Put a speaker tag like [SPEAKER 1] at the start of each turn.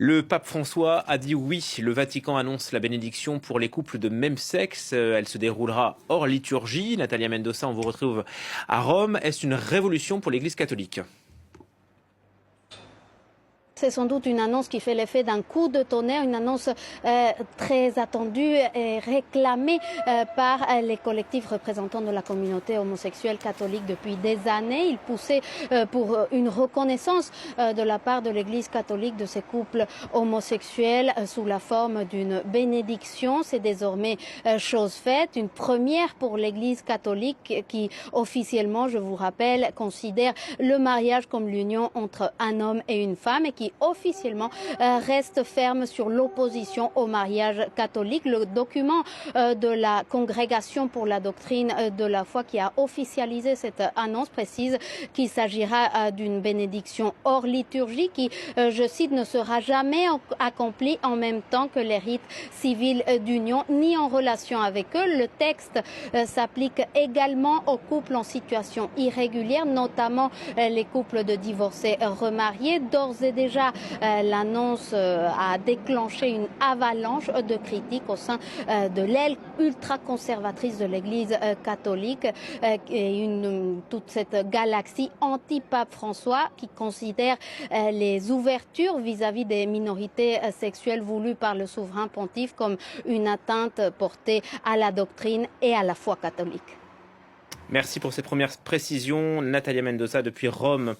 [SPEAKER 1] Le pape François a dit oui. Le Vatican annonce la bénédiction pour les couples de même sexe. Elle se déroulera hors liturgie. Natalia Mendoza, on vous retrouve à Rome. Est-ce une révolution pour l'Église catholique ?
[SPEAKER 2] C'est sans doute une annonce qui fait l'effet d'un coup de tonnerre, une annonce très attendue et réclamée par les collectifs représentants de la communauté homosexuelle catholique depuis des années. Ils poussaient pour une reconnaissance de la part de l'Église catholique de ces couples homosexuels sous la forme d'une bénédiction. C'est désormais chose faite, une première pour l'Église catholique qui officiellement, je vous rappelle, considère le mariage comme l'union entre un homme et une femme et qui officiellement reste ferme sur l'opposition au mariage catholique. Le document de la Congrégation pour la doctrine de la foi qui a officialisé cette annonce précise qu'il s'agira d'une bénédiction hors liturgie qui, je cite, ne sera jamais accomplie en même temps que les rites civils d'union ni en relation avec eux. Le texte s'applique également aux couples en situation irrégulière, notamment les couples de divorcés remariés. D'ores et déjà, l'annonce a déclenché une avalanche de critiques au sein de l'aile ultra-conservatrice de l'Église catholique et toute cette galaxie anti-pape François qui considère les ouvertures vis-à-vis des minorités sexuelles voulues par le souverain pontife comme une atteinte portée à la doctrine et à la foi catholique.
[SPEAKER 1] Merci pour ces premières précisions, Natalia Mendoza depuis Rome.